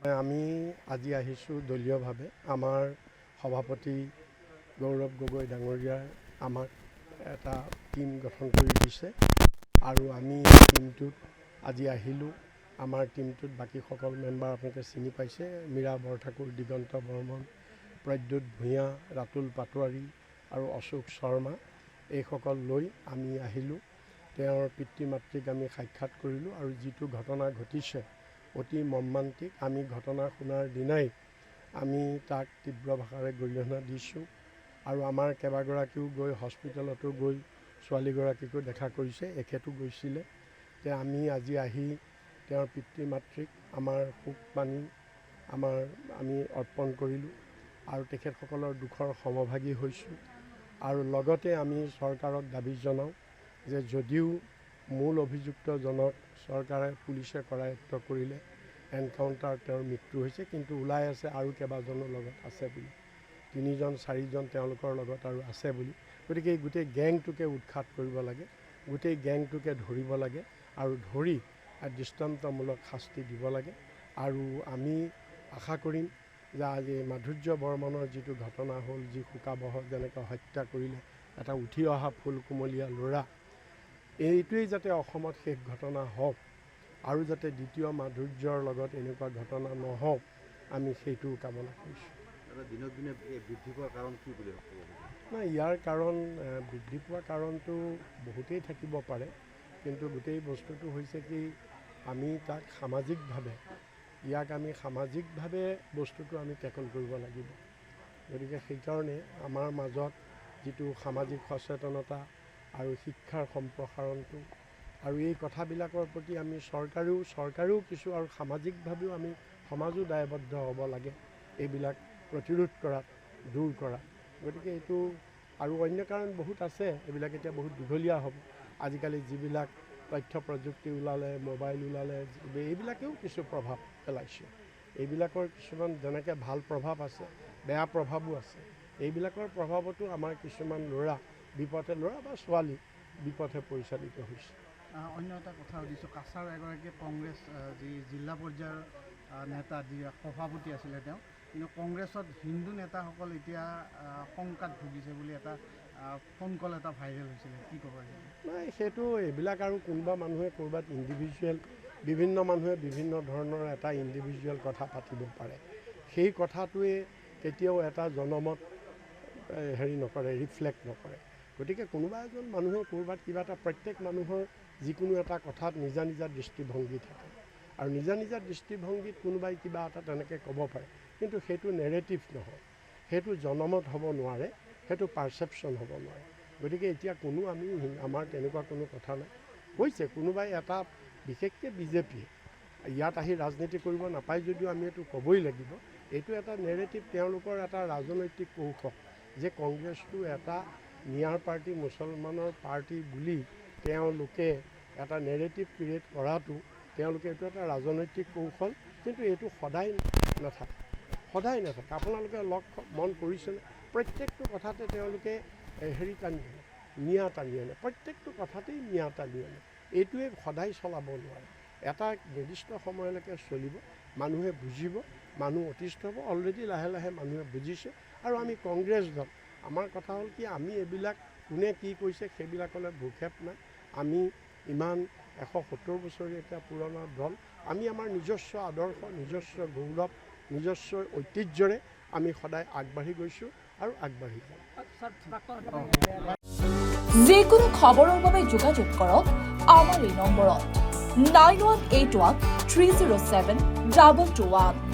আমি আজি আহিছোঁ দলীয়ভাৱে। আমাৰ সভাপতি গৌৰৱ গগৈ ডাঙৰীয়াই আমাক এটা টিম গঠন কৰি দিছে আৰু আমি টিমটোত আজি আহিলোঁ। আমাৰ টিমটোত বাকী সকল মেম্বাৰ আপোনালোকে চিনি পাইছে, মীৰা বৰঠাকুৰ, দিগন্ত বৰ্মন, প্ৰদ্যুৎ ভূঞা, ৰাতুল পাটোৱাৰী আৰু অশোক শৰ্মা, এইসকল লৈ আমি আহিলোঁ। তেওঁৰ পিতৃ মাতৃক আমি সাক্ষাৎ কৰিলোঁ আৰু যিটো ঘটনা ঘটিছে অতি মৰ্মান্তিক। আমি ঘটনা শুনাৰ দিনাই আমি তাক তীব্ৰ ভাষাৰে গৰিহণা দিছোঁ আৰু আমাৰ কেইবাগৰাকীও গৈ হস্পিটেলতো গৈ ছোৱালীগৰাকীকো দেখা কৰিছে, এখেতো গৈছিলে। তে আমি আজি আহি তেওঁৰ পিতৃ মাতৃক আমাৰ শোকবাণী আমি অৰ্পণ কৰিলোঁ আৰু তেখেতসকলৰ দুখৰ সমভাগী হৈছোঁ। আৰু লগতে আমি চৰকাৰক দাবী জনাওঁ যে যদিও মূল অভিযুক্তজনক চৰকাৰে পুলিচে কৰায়ত্ব কৰিলে, এনকাউণ্টাৰ তেওঁৰ মৃত্যু হৈছে, কিন্তু ওলাই আছে আৰু কেইবাজনৰ লগত আছে বুলি, 3জন 4জন তেওঁলোকৰ লগত আৰু আছে বুলি। গতিকে এই গোটেই গেংটোকে উৎখাত কৰিব লাগে, গোটেই গেংটোকে ধৰিব লাগে আৰু ধৰি দৃষ্টান্তমূলক শাস্তি দিব লাগে। আৰু আমি আশা কৰিম যে আজি মাধুৰ্য বৰ্মনৰ যিটো ঘটনা হ'ল, যি শোকাবহ যেনেকৈ হত্যা কৰিলে এটা উঠি অহা ফুল কুমলীয়া ল'ৰা, এইটোৱেই যাতে অসমত শেষ ঘটনা হওক আৰু যাতে দ্বিতীয় মাধুৰ্যৰ লগত এনেকুৱা ঘটনা নহওক, আমি সেইটো কামনা কৰিছোঁ। দিনক দিনে বৃদ্ধি পোৱাৰ কাৰণ কি বুলি নাই, ইয়াৰ কাৰণ বৃদ্ধি পোৱা কাৰণটো বহুতেই থাকিব পাৰে, কিন্তু গোটেই বস্তুটো হৈছে কি, আমি তাক সামাজিকভাৱে বস্তুটো আমি টেকল কৰিব লাগিব। গতিকে সেইকাৰণে আমাৰ মাজত যিটো সামাজিক সচেতনতা আৰু শিক্ষাৰ সম্প্ৰসাৰণটো আৰু এই কথাবিলাকৰ প্ৰতি আমি চৰকাৰেও কিছু আৰু সামাজিকভাৱেও আমি সমাজো দায়বদ্ধ হ'ব লাগে এইবিলাক প্ৰতিৰোধ কৰাত, দূৰ কৰা। গতিকে এইটো আৰু অন্য কাৰণ বহুত আছে, এইবিলাক এতিয়া বহুত দীঘলীয়া হ'ব। আজিকালি যিবিলাক তথ্য প্ৰযুক্তি ওলালে, মোবাইল ওলালে, এইবিলাকেও কিছু প্ৰভাৱ পেলাইছে। এইবিলাকৰ কিছুমান যেনেকৈ ভাল প্ৰভাৱ আছে, বেয়া প্ৰভাৱো আছে। এইবিলাকৰ প্ৰভাৱতো আমাৰ কিছুমান ল'ৰা বা ছোৱালী বিপথে পৰিচালিত হৈছে। অন্য এটা কথা সুধিছোঁ, কাছাৰ এগৰাকী কংগ্ৰেছ যি জিলা পৰ্যায়ৰ নেতা, যি সভাপতি আছিলে তেওঁ, কিন্তু কংগ্ৰেছত হিন্দু নেতাসকল এতিয়া শংকাত ভুগিছে বুলি এটা ফোন কল এটা ভাইৰেল হৈছিলে, কি ক'ব? নাই, এইবিলাক আৰু কোনোবা মানুহে ক'ৰবাত বিভিন্ন মানুহে বিভিন্ন ধৰণৰ এটা ইণ্ডিভিজুৱেল কথা পাতিব পাৰে। সেই কথাটোৱে কেতিয়াও এটা জনমত ৰিফ্লেক্ট নকৰে। গতিকে কোনোবা এজন মানুহে ক'ৰবাত কিবা এটা, প্ৰত্যেক মানুহৰ যিকোনো এটা কথাত নিজা নিজা দৃষ্টিভংগী থাকে আৰু নিজা দৃষ্টিভংগীত কোনোবাই কিবা এটা তেনেকৈ ক'ব পাৰে, কিন্তু সেইটো নেৰেটিভ নহয়, সেইটো জনমত হ'ব নোৱাৰে, সেইটো পাৰচেপশ্যন হ'ব নোৱাৰে। গতিকে এতিয়া আমাৰ তেনেকুৱা কোনো কথা নাই। কৈছে কোনোবাই এটা, বিশেষকৈ বিজেপিয়ে ইয়াত আহি ৰাজনীতি কৰিব নাপায় যদিও আমি এইটো ক'বই লাগিব, এইটো এটা নেৰেটিভ, তেওঁলোকৰ এটা ৰাজনৈতিক কৌশল যে কংগ্ৰেছটো এটা নিয়াৰ পাৰ্টি, মুছলমানৰ পাৰ্টি বুলি তেওঁলোকে এটা নেৰেটিভ ক্ৰিয়েট কৰাটো, তেওঁলোকে এইটো এটা ৰাজনৈতিক কৌশল, কিন্তু এইটো সদায় নাথাকে। আপোনালোকে মন কৰিছেনে? প্ৰত্যেকটো কথাতে তেওঁলোকে নিয়া টানি আনে, প্ৰত্যেকটো কথাতেই নিয়া টানি আনে। এইটোৱে সদায় চলাব নোৱাৰে, এটা নিৰ্দিষ্ট সময়লৈকে চলিব, মানুহে বুজিব, মানুহ অতিষ্ঠ হ'ব। অলৰেডি লাহে লাহে মানুহে বুজিছে। আৰু আমি কংগ্ৰেছ দল, আমাৰ কথা হ'ল কি, আমি এইবিলাক কোনে কি কৈছে সেইবিলাকলৈ ভূক্ষেপ নাই। আমি ইমান 170 বছৰীয়া এটা পুৰণা দল, আমি আমাৰ নিজস্ব আদৰ্শ, নিজস্ব গৌৰৱ, নিজস্ব ঐতিহ্যৰে আমি সদায় আগবাঢ়ি গৈছোঁ আৰু আগবাঢ়ি যাম। যিকোনো খবৰৰ বাবে যোগাযোগ কৰক আমাৰ এই নম্বৰত 9181 307 221।